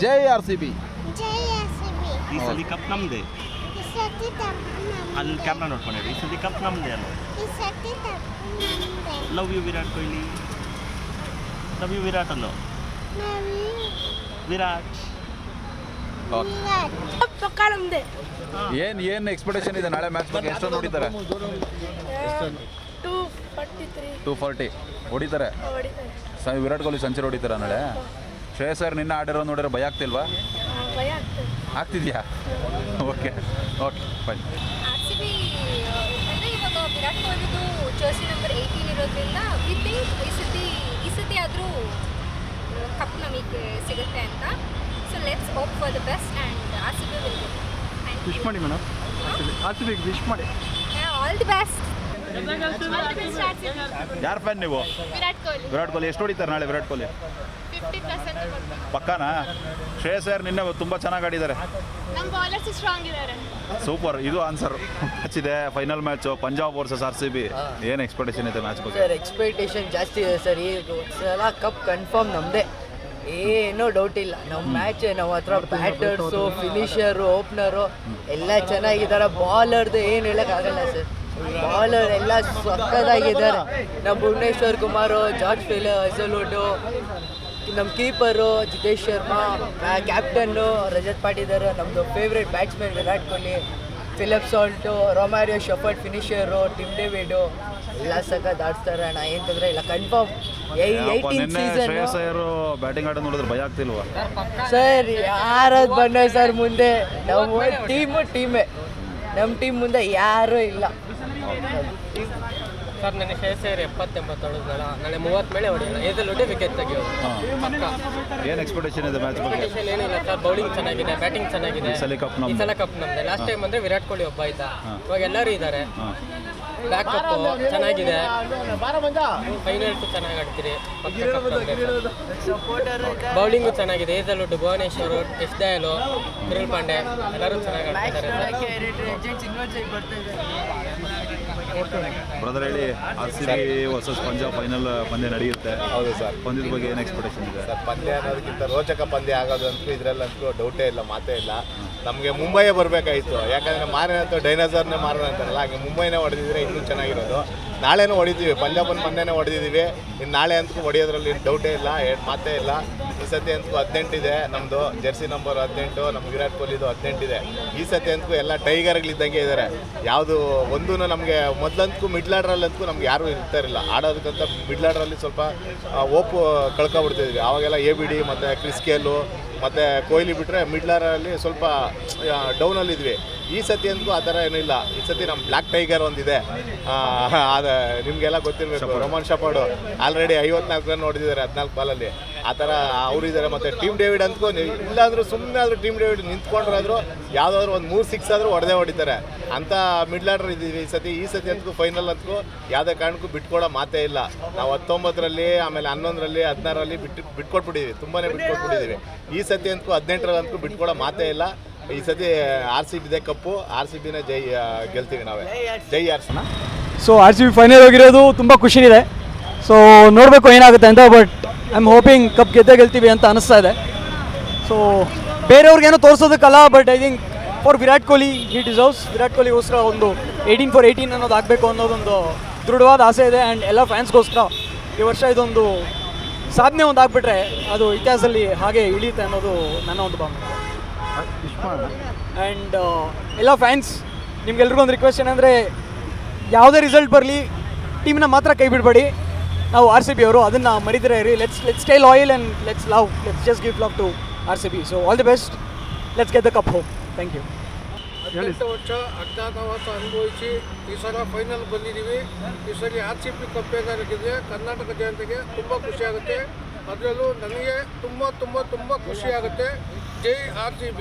ಜೈ RCB. ಈ ಸಲ cup ನಮ್ಮದೇ. ಅಲ್ಲಿ ಕ್ಯಾಮ್ರಾ ನೋಡ್ಕೊಂಡು ಈ ಸಲ ಕಪ್ ನಮ್ಮದೇ ಅಲ್ಲ. Love you Virat Kohli. Love you Virat ಅಲ್ಲೋ. ವಿರಾಟ್ ಏನು ಎಕ್ಸ್ಪೆಕ್ಟೇಷನ್ ಇದೆ ನಾಳೆ ಮ್ಯಾಚ್ ಬಗ್ಗೆ? ಎಷ್ಟೊಂದು ಹೊಡಿತಾರೆ? 240 ಹೊಡಿತಾರೆ. ವಿರಾಟ್ ಕೊಹ್ಲಿ ಸೆಂಚುರಿ ಹೊಡಿತಾರ ನಾಳೆ? ಶ್ರೇಯಸ್ ಸರ್ ನಿನ್ನೆ ಆಡಿರೋ ನೋಡಿದ್ರೆ ಭಯ ಆಗ್ತಿಲ್ವಾ? ಆಗ್ತಿದ್ಯಾ? Okay fine. ಇವಾಗ ವಿರಾಟ್ ಕೊಹ್ಲಿದು ಜರ್ಸಿ ನಂಬರ್ 18 ಇರೋದ್ರಿಂದ ವಿ ಥಿಂಕ್ ಈ ಸತಿ ಆದರೂ ಕಪ್ ನಮಗೆ ಸಿಗುತ್ತೆ ಅಂತ. So let's hope for the best and RCB will win. Wish ಮಾಡಿ ಮೇಡಮ್, RCB ವಿಶ್ ಮಾಡಿ. All the best. ಯಾರು ಫ್ಯಾನ್ ನೀವು? ವಿರಾಟ್ ಕೊಹ್ಲಿ. ಎಷ್ಟು ಹೊಡಿತಾರೆ ನಾಳೆ ವಿರಾಟ್ ಕೊಹ್ಲಿ? 50% ಪಕ್ಕಾನಾ? ಶ್ರೇಯಸ್ ಸರ್ ನಿನ್ನೆ ತುಂಬ ಚೆನ್ನಾಗಿ ಆಡಿದ್ದಾರೆ. ನಮ್ಮ ಬೌಲರ್ಸ್ ಸ್ಟ್ರಾಂಗ್ ಇದ್ದಾರೆ. ಸೂಪರ್. ಇದು ಆನ್ಸರ್. ಮ್ಯಾಚ್ ಇದೆ, final match Punjab versus RCB. ಏನು ಎಕ್ಸ್ಪೆಕ್ಟೇಷನ್ ಇದೆ ಮ್ಯಾಚ್ ಬಗ್ಗೆ? ಸರ್ ಎಕ್ಸ್ಪೆಕ್ಟೇಷನ್ ಜಾಸ್ತಿ ಇದೆ ಸರ್. ಈ ಸಲ ಕಪ್ ಕನ್ಫರ್ಮ್ ನಮ್ಮದೇ, ಏನೂ ಡೌಟ್ ಇಲ್ಲ. ನಮ್ಮ ಮ್ಯಾಚ್ ನಮ್ಮ ಹತ್ರ ಬ್ಯಾಟರ್ಸು, ಫಿನಿಷರು, ಓಪನರು ಎಲ್ಲ ಚೆನ್ನಾಗಿದ್ದಾರೆ. ಬಾಲರ್ದು ಏನು ಹೇಳೋಕ್ಕಾಗಲ್ಲ ಸರ್. ಬಾಲರ್ ಎಲ್ಲ ಸಕ್ಕದಾಗಿದ್ದಾರೆ. ನಮ್ಮ ಭುವನೇಶ್ವರ್ ಕುಮಾರು, ಜಾರ್ಜ್ ಹಜಲ್ವುಡ್ಡು, ನಮ್ಮ ಕೀಪರು ಜಿತೇಶ್ ಶರ್ಮಾ, ಕ್ಯಾಪ್ಟನ್ನು ರಜತ್ ಪಾಟಿದಾರ್, ನಮ್ಮದು favourite batsman Virat Kohli, Philip Salt, Romario Shepherd finisher, Tim David ಎಲ್ಲ ಸಖತ್ ಆಡ್ತಾರೆ ಅಣ್ಣ. ಏನು ತೊಂದರೆ ಇಲ್ಲ. Confirm 18th season. Shreyas Iyer batting ಆಡೋದು ನೋಡಿದ್ರೆ ಭಯ ಆಗ್ತಿಲ್ವಾ ಸರ್? ಯಾರದು ಬಂದ ಸರ್ ಮುಂದೆ? ನಮ್ಮ ಟೀಮೇ. ನಮ್ಮ ಟೀಮ್ ಮುಂದೆ ಯಾರೂ ಇಲ್ಲ ಸರ್. ನನಗೆ ಶ್ರೇಯಸ್ ಅಯ್ಯರ್ 70-80 ಹೊಡೆದ್ನಲ್ಲ, ನಾಳೆ 30 ಮೇಲೆ ಹೊಡೆಯೋಣ. ಏದಲ್ಲಿ ವಿಕೆಟ್ ತೆಗಿಯೋದು ಪಕ್ಕ. ಏನು ಎಕ್ಸ್ಪೆಕ್ಟೇಷನ್ ಇದೆ ಮ್ಯಾಚ್ ಬಗ್ಗೆ? ಎಕ್ಸ್ಪೆಕ್ಟೇಷನ್ ಏನಿಲ್ಲ ಸರ್. ಬೌಲಿಂಗ್ ಚೆನ್ನಾಗಿದೆ, ಬ್ಯಾಟಿಂಗ್ ಚೆನ್ನಾಗಿದೆ. ಈ ಸಲ ಕಪ್ ನಮ್ಮದೇ. ಲಾಸ್ಟ್ ಟೈಮ್ ಅಂದರೆ ವಿರಾಟ್ ಕೊಹ್ಲಿ ಒಬ್ಬ ಇದ್ದ, ಇವಾಗ ಎಲ್ಲರೂ ಇದ್ದಾರೆ. ಬ್ಯಾಕಪ್ ಚೆನ್ನಾಗಿದೆ, ಫೈನಲ್ಸು ಚೆನ್ನಾಗಿ ಆಡ್ತೀರಿ. ಬೌಲಿಂಗು ಚೆನ್ನಾಗಿದೆ. ಏಜಲ್ವುಡ್, ಭುವನೇಶ್ವರ್, ಎಸ್ ದಯಾಲು, ಕಿರಣ್ ಪಾಂಡೆ ಎಲ್ಲರೂ ಚೆನ್ನಾಗಿ ಆಡ್ತಿದ್ದಾರೆ. ಬ್ರದರ್ ಹೇಳಿ, RCB ವರ್ಸಸ್ ಪಂಜಾಬ್ ಫೈನಲ್ ಪಂದ್ಯ ನಡೆಯುತ್ತೆ. ಹೌದು ಸರ್. ಪಂದ್ಯದ ಬಗ್ಗೆ ಏನು ಎಕ್ಸ್ಪೆಕ್ಟೇಷನ್ ಇದೆ ಸರ್? ಪಂದ್ಯ ಅನ್ನೋದಕ್ಕಿಂತ ರೋಚಕ ಪಂದ್ಯ ಆಗೋದಂತೂ ಇದರಲ್ಲಂತೂ ಡೌಟೇ ಇಲ್ಲ, ಮಾತೇ ಇಲ್ಲ. ನಮಗೆ ಮುಂಬೈಯೇ ಬರಬೇಕಾಯಿತು. ಯಾಕಂದರೆ ಮಾರೇನಂತೂ ಡೈನೋಸರ್ನೇ ಮಾರೋಣ ಅಂತಾರಲ್ಲ, ಹಾಗೆ ಮುಂಬೈನೇ ಹೊಡೆದಿದ್ರೆ ಇನ್ನೂ ಚೆನ್ನಾಗಿರೋದು. ನಾಳೆನೂ ಹೊಡಿತೀವಿ, ಪಂಜಾಬನ್ನು ಮೊನ್ನೆನೇ ಹೊಡೆದಿದ್ದೀವಿ. ಇನ್ನು ನಾಳೆ ಅಂತೂ ಹೊಡೆಯೋದ್ರಲ್ಲಿ ಡೌಟೇ ಇಲ್ಲ, ಮಾತೇ ಇಲ್ಲ. ಈ ಸತಿ ಅಂತೂ 18 ಇದೆ ನಮ್ಮದು, ಜೆರ್ಸಿ ನಂಬರ್ 18. ನಮ್ಮ ವಿರಾಟ್ ಕೊಹ್ಲಿದು 18 ಇದೆ. ಈ ಸತಿ ಅಂತೂ ಎಲ್ಲ ಟೈಗರ್ಗಳಿದ್ದಂಗೆ ಇದ್ದಾರೆ. ಯಾವುದು ಒಂದೂ ನಮಗೆ ಮೊದಲಂತೂ ಮಿಡ್ಲ್ ಆರ್ಡ್ರಲ್ಲಂತೂ ನಮ್ಗೆ ಯಾರೂ ಇರ್ತಾರಿಲ್ಲ ಆಡೋದಕ್ಕಂತ. ಮಿಡ್ಲ್ ಆರ್ಡ್ರಲ್ಲಿ ಸ್ವಲ್ಪ ಓಪು ಕಳ್ಕೊಬಿಡ್ತಿದ್ವಿ. ಆವಾಗೆಲ್ಲ ABD ಮತ್ತು ಕ್ರಿಸ್ ಗೇಲು ಮತ್ತು ಕೊಹ್ಲಿ ಬಿಟ್ಟರೆ ಮಿಡ್ಲ್ ಆರ್ಡ್ರಲ್ಲಿ ಸ್ವಲ್ಪ ಡೌನಲ್ಲಿದ್ವಿ. ಈ ಸತಿ ಅಂತೂ ಆ ಥರ ಏನೂ ಇಲ್ಲ. ಈ ಸತಿ ನಮ್ಮ ಬ್ಲ್ಯಾಕ್ ಟೈಗರ್ ಒಂದಿದೆ, ಅದು ನಿಮಗೆಲ್ಲ ಗೊತ್ತಿರಬೇಕು. ರೋಮನ್ ಶಫರ್ಡು ಆಲ್ರೆಡಿ 54 ರನ್ ಹೊಡೆದಿದ್ದಾರೆ 14 ಬಾಲಲ್ಲಿ. ಆ ಥರ ಅವರಿದ್ದಾರೆ. ಮತ್ತು ಟೀಮ್ ಡೇವಿಡ್ ಅಂತೂ ಇಲ್ಲಾಂದ್ರೂ ಸುಮ್ಮನೆ ಆದರೂ ಟೀಮ್ ಡೇವಿಡ್ ನಿಂತ್ಕೊಂಡ್ರಾದರೂ ಯಾವುದಾದ್ರೂ ಒಂದು 3 6 ಆದರೂ ಹೊಡೆದಿದ್ದಾರೆ. ಅಂಥ ಮಿಡ್ಲ್ ಆರ್ಡರ್ ಇದ್ದೀವಿ ಈ ಸತಿ. ಈ ಸತಿ ಅಂತೂ ಫೈನಲ್ ಅಂತೂ ಯಾವುದೇ ಕಾರಣಕ್ಕೂ ಬಿಟ್ಕೊಡೋ ಮಾತೇ ಇಲ್ಲ. ನಾವು 19ರಲ್ಲಿ, ಆಮೇಲೆ 11ರಲ್ಲಿ, 16ರಲ್ಲಿ ಬಿಟ್ಕೊಟ್ಬಿಟ್ಟಿದ್ದೀವಿ, ತುಂಬಾ ಬಿಟ್ಕೊಟ್ಬಿಟ್ಟಿದ್ದೀವಿ. ಈ ಸತಿ ಅಂತೂ 18ರಲ್ಲಿ ಅಂತೂ ಬಿಟ್ಕೊಡೋ ಮಾತೇ ಇಲ್ಲ. ಈ ಸತಿ RCB ಇದೆ ಕಪ್ಪು. RCBನೇ ಜೈ, ಗೆಲ್ತೀವಿ ನಾವೇ. ಜೈ RCB. ಸೊ RCB ಫೈನಲ್ ಹೋಗಿರೋದು ತುಂಬ ಖುಷಿನಿದೆ. ಸೊ ನೋಡಬೇಕು ಏನಾಗುತ್ತೆ ಅಂತ. But I am hoping cup ಗೆಲ್ತೀವಿ ಅಂತ ಅನಿಸ್ತಾ ಇದೆ. ಸೊ ಬೇರೆಯವ್ರಿಗೇನೋ ತೋರಿಸೋದಕ್ಕಲ್ಲ, but I think for Virat Kohli he deserves. ವಿರಾಟ್ ಕೊಹ್ಲಿಗೋಸ್ಕರ ಒಂದು 18 for 18 ಅನ್ನೋದು ಆಗಬೇಕು ಅನ್ನೋದೊಂದು ದೃಢವಾದ ಆಸೆ ಇದೆ. ಆ್ಯಂಡ್ ಎಲ್ಲ ಫ್ಯಾನ್ಸ್ಗೋಸ್ಕರ ಈ ವರ್ಷ ಇದೊಂದು ಸಾಧನೆ ಒಂದು ಆಗಿಬಿಟ್ರೆ ಅದು ಇತಿಹಾಸದಲ್ಲಿ ಹಾಗೆ ಇಳಿಯುತ್ತೆ ಅನ್ನೋದು ನನ್ನ ಒಂದು ಭಾವನೆ. ಆ್ಯಂಡ್ ಎಲ್ಲ ಫ್ಯಾನ್ಸ್ ನಿಮ್ಗೆಲ್ರಿಗೂ ಒಂದು ರಿಕ್ವೆಸ್ಟ್ ಏನಂದರೆ, ಯಾವುದೇ ರಿಸಲ್ಟ್ ಬರಲಿ ಟೀಮ್ನ ಮಾತ್ರ ಕೈ ಬಿಡಬೇಡಿ. ನಾವು RCB ಅವರು ಅದನ್ನು ಮರಿದಿರ ಇರಿ. Let's stay loyal and let's just give love to RCB. So all the best. Let's get the cup home. Thank you. 18 ವರ್ಷ ಅಜ್ಞಾತವಾಸ ಅನುಭವಿಸಿ ಈ ಸಲ ಫೈನಲ್ ಬಂದಿದ್ದೀವಿ. ಈ ಸಲ RCB ಕಪ್ ಏನಾಗಿದೆ ಕರ್ನಾಟಕ ಜನತೆಗೆ ತುಂಬ ಖುಷಿಯಾಗುತ್ತೆ. ಅದರಲ್ಲೂ ನನಗೆ ತುಂಬ ಖುಷಿಯಾಗುತ್ತೆ. ಜೈ RCB.